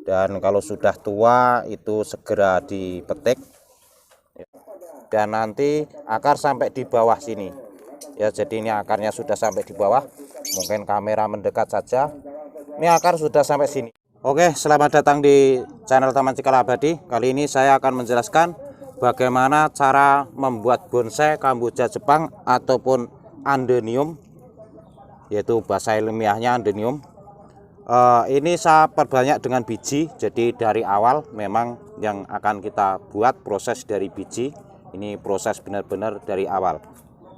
dan kalau sudah tua itu segera dipetik. Dan nanti akar sampai di bawah sini ya, jadi ini akarnya sudah sampai di bawah, mungkin kamera mendekat saja, ini akar sudah sampai sini. Oke, selamat datang di channel Taman Cikal Abadi. Kali ini saya akan menjelaskan bagaimana cara membuat bonsai kamboja Jepang ataupun andenium, yaitu bahasa ilmiahnya andenium. Ini saya perbanyak dengan biji, jadi dari awal memang yang akan kita buat proses dari biji. Ini proses benar-benar dari awal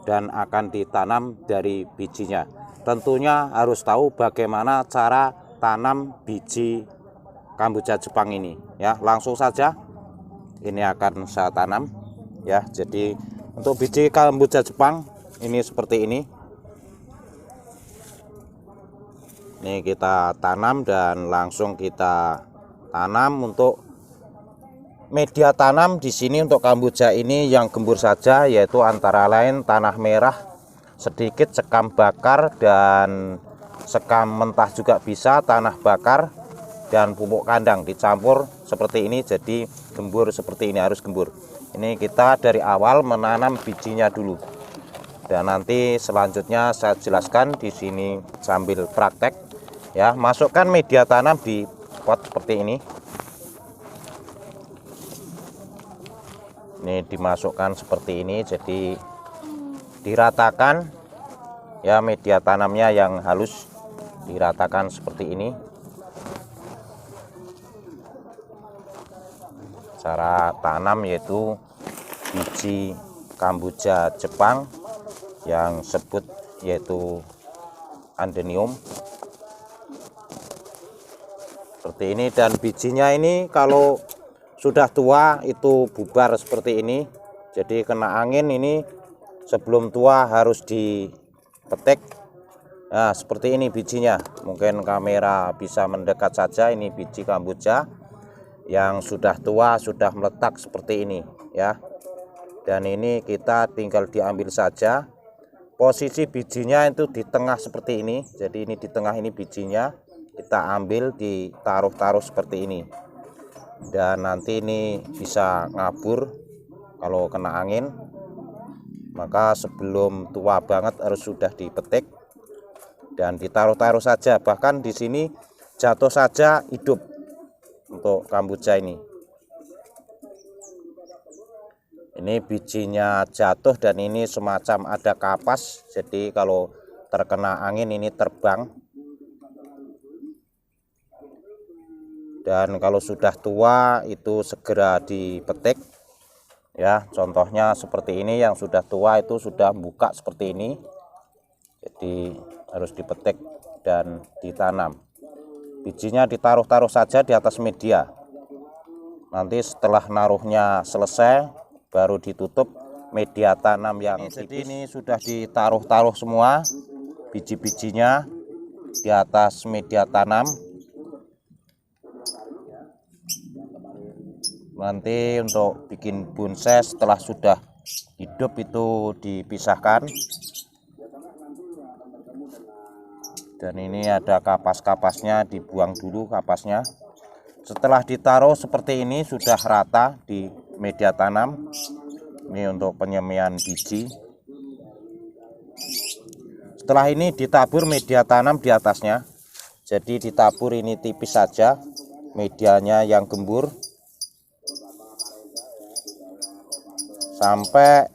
dan akan ditanam dari bijinya. Tentunya harus tahu bagaimana cara tanam biji kamboja Jepang ini ya. Langsung saja ini akan saya tanam ya. Jadi untuk biji kamboja Jepang ini seperti ini. Ini kita tanam dan langsung kita tanam. Untuk media tanam di sini untuk kamboja ini yang gembur saja, yaitu antara lain tanah merah, sedikit sekam bakar dan sekam mentah juga bisa, tanah bakar dan pupuk kandang dicampur seperti ini. Jadi gembur seperti ini, harus gembur. Ini kita dari awal menanam bijinya dulu. Dan nanti selanjutnya saya jelaskan di sini sambil praktek ya. Masukkan media tanam di pot seperti ini. Ini dimasukkan seperti ini, jadi diratakan ya, media tanamnya yang halus diratakan seperti ini. Cara tanam yaitu biji kamboja Jepang yang sebut yaitu andenium seperti ini. Dan bijinya ini kalau sudah tua itu bubar seperti ini, jadi kena angin ini sebelum tua harus dipetik. Nah seperti ini bijinya, mungkin kamera bisa mendekat saja. Ini biji kamboja yang sudah tua, sudah meletak seperti ini ya. Dan ini kita tinggal diambil saja. Posisi bijinya itu di tengah seperti ini, jadi ini di tengah ini bijinya, kita ambil ditaruh-taruh seperti ini. Dan nanti ini bisa ngabur kalau kena angin, maka sebelum tua banget harus sudah dipetik dan ditaruh-taruh saja. Bahkan di sini jatuh saja hidup untuk kamboja ini. Ini bijinya jatuh dan ini semacam ada kapas, jadi kalau terkena angin ini terbang. Dan kalau sudah tua itu segera dipetik ya. Contohnya seperti ini, yang sudah tua itu sudah buka seperti ini, jadi harus dipetik dan ditanam. Bijinya ditaruh-taruh saja di atas media. Nanti setelah naruhnya selesai baru ditutup media tanam yang tipis. Jadi ini sudah ditaruh-taruh semua biji-bijinya di atas media tanam. Nanti untuk bikin bonsai setelah sudah hidup itu dipisahkan. Dan ini ada kapas-kapasnya, dibuang dulu kapasnya. Setelah ditaruh seperti ini sudah rata di media tanam. Ini untuk penyemaian biji. Setelah ini ditabur media tanam di atasnya. Jadi ditabur ini tipis saja medianya yang gembur, sampai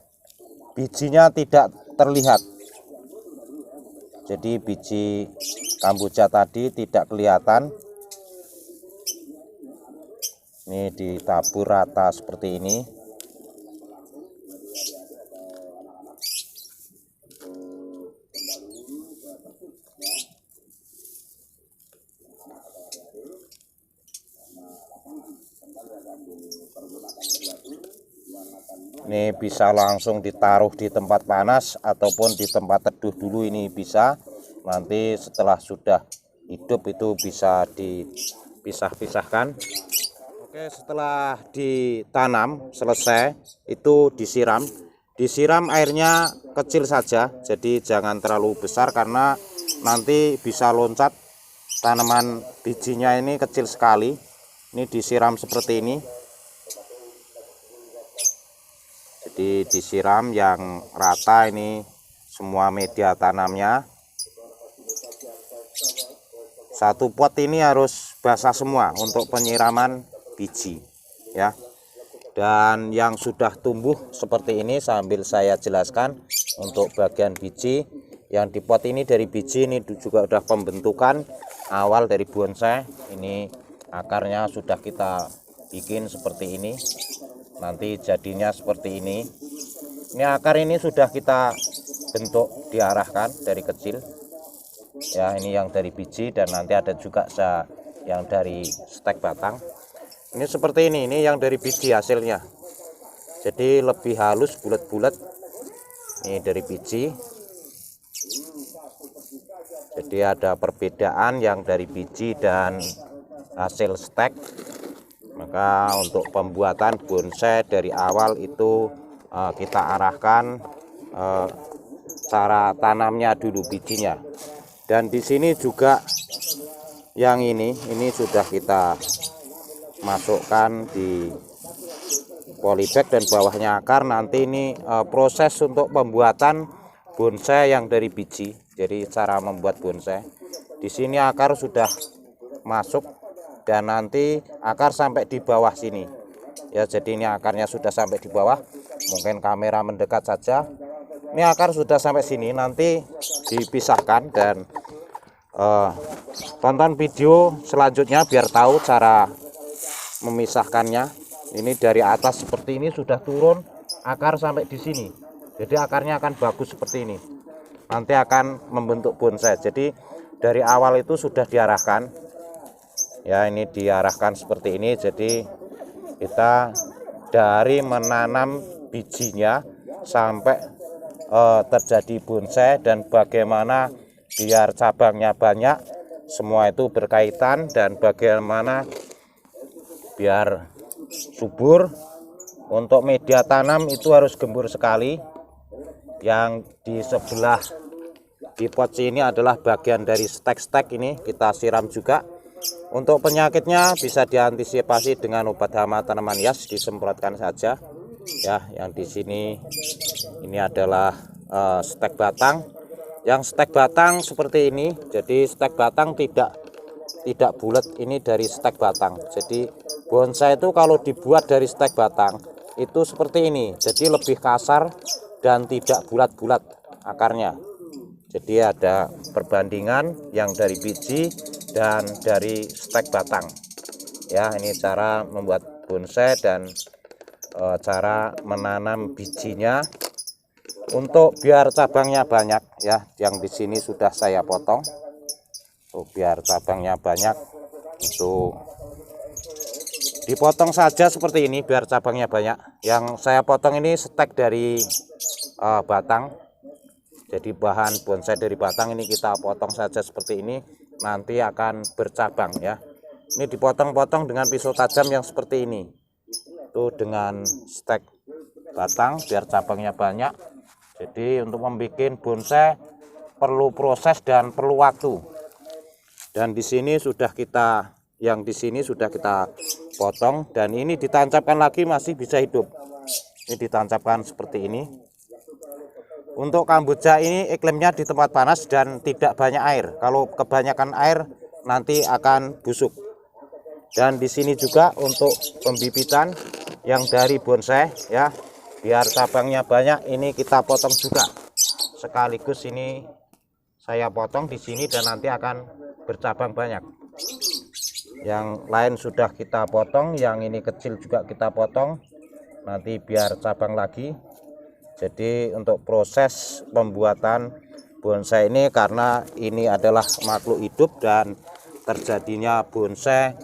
bijinya tidak terlihat. Jadi biji kamboja tadi tidak kelihatan. Ini ditabur rata seperti ini. Ini bisa langsung ditaruh di tempat panas ataupun di tempat teduh dulu, ini bisa. Nanti setelah sudah hidup itu bisa dipisah-pisahkan. Oke, setelah ditanam selesai itu disiram airnya kecil saja, jadi jangan terlalu besar karena nanti bisa loncat. Tanaman bijinya ini kecil sekali, Ini disiram seperti ini. Jadi disiram yang rata ini semua media tanamnya. Satu pot ini harus basah semua untuk penyiraman biji ya. Dan yang sudah tumbuh seperti ini sambil saya jelaskan untuk bagian biji. Yang di pot ini dari biji ini juga sudah pembentukan awal dari bonsai. Ini akarnya sudah kita bikin seperti ini. Nanti jadinya seperti ini. Ini akar ini sudah kita bentuk diarahkan dari kecil. Ya, ini yang dari biji dan nanti ada juga yang dari stek batang. Ini seperti ini yang dari biji hasilnya. Jadi lebih halus, bulat-bulat. Ini dari biji. Jadi ada perbedaan yang dari biji dan hasil stek. Maka untuk pembuatan bonsai dari awal itu kita arahkan cara tanamnya dulu bijinya. Dan di sini juga yang ini sudah kita masukkan di polybag dan bawahnya akar. Nanti ini proses untuk pembuatan bonsai yang dari biji. Jadi cara membuat bonsai. Di sini akar sudah masuk dan nanti akar sampai di bawah sini. Ya, jadi ini akarnya sudah sampai di bawah. Mungkin kamera mendekat saja. Ini akar sudah sampai sini, nanti dipisahkan dan tonton video selanjutnya biar tahu cara memisahkannya. Ini dari atas seperti ini sudah turun akar sampai di sini. Jadi akarnya akan bagus seperti ini. Nanti akan membentuk bonsai. Jadi dari awal itu sudah diarahkan. Ya, ini diarahkan seperti ini. Jadi kita dari menanam bijinya sampai terjadi bonsai dan bagaimana biar cabangnya banyak, semua itu berkaitan. Dan bagaimana biar subur. Untuk media tanam itu harus gembur sekali. Yang di sebelah di pot ini adalah bagian dari stek-stek, ini kita siram juga. Untuk penyakitnya bisa diantisipasi dengan obat hama tanaman hias, disemprotkan saja. Ya, yang di sini ini adalah stek batang. Yang stek batang seperti ini. Jadi stek batang tidak bulat, ini dari stek batang. Jadi bonsai itu kalau dibuat dari stek batang itu seperti ini. Jadi lebih kasar dan tidak bulat-bulat akarnya. Jadi ada perbandingan yang dari biji dan dari stek batang. Ya, ini cara membuat bonsai dan cara menanam bijinya. Untuk biar cabangnya banyak ya, yang di sini sudah saya potong. Biar cabangnya banyak itu dipotong saja seperti ini biar cabangnya banyak. Yang saya potong ini stek dari batang. Jadi bahan bonsai dari batang ini kita potong saja seperti ini, nanti akan bercabang ya. Ini dipotong-potong dengan pisau tajam yang seperti ini. Itu dengan stek batang biar cabangnya banyak. Jadi untuk membuat bonsai perlu proses dan perlu waktu. Dan di sini sudah kita potong dan ini ditancapkan lagi masih bisa hidup. Ini ditancapkan seperti ini. Untuk kamboja ini iklimnya di tempat panas dan tidak banyak air. Kalau kebanyakan air nanti akan busuk. Dan di sini juga untuk pembibitan yang dari bonsai ya, biar cabangnya banyak, ini kita potong juga. Sekaligus ini saya potong di sini dan nanti akan bercabang banyak. Yang lain sudah kita potong, yang ini kecil juga kita potong. Nanti biar cabang lagi. Jadi untuk proses pembuatan bonsai ini, karena ini adalah makhluk hidup dan terjadinya bonsai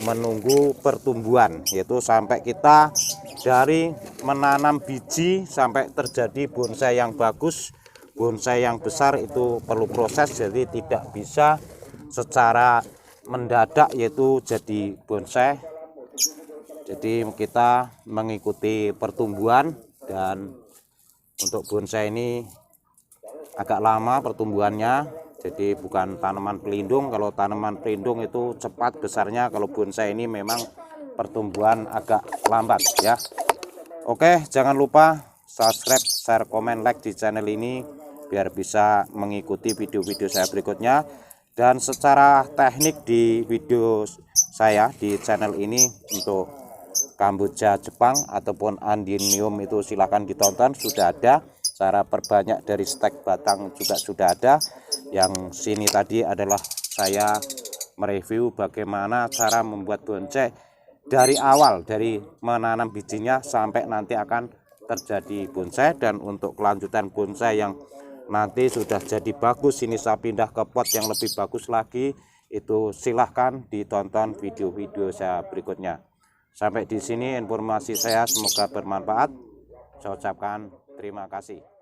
menunggu pertumbuhan, yaitu sampai kita dari menanam biji sampai terjadi bonsai yang bagus, bonsai yang besar, itu perlu proses. Jadi tidak bisa secara mendadak yaitu jadi bonsai. Jadi kita mengikuti pertumbuhan, dan untuk bonsai ini agak lama pertumbuhannya. Jadi bukan tanaman pelindung. Kalau tanaman pelindung itu cepat besarnya, kalau bonsai ini memang pertumbuhan agak lambat ya. Oke, jangan lupa subscribe, share, komen, like di channel ini biar bisa mengikuti video-video saya berikutnya. Dan secara teknik di video saya di channel ini untuk Kamboja Jepang ataupun Andinium itu silahkan ditonton, sudah ada. Cara perbanyak dari stek batang juga sudah ada. Yang sini tadi adalah saya mereview bagaimana cara membuat bonsai dari awal, dari menanam bijinya sampai nanti akan terjadi bonsai. Dan untuk kelanjutan bonsai yang nanti sudah jadi bagus, ini saya pindah ke pot yang lebih bagus lagi, itu silahkan ditonton video-video saya berikutnya. Sampai di sini informasi saya, semoga bermanfaat. Saya ucapkan terima kasih.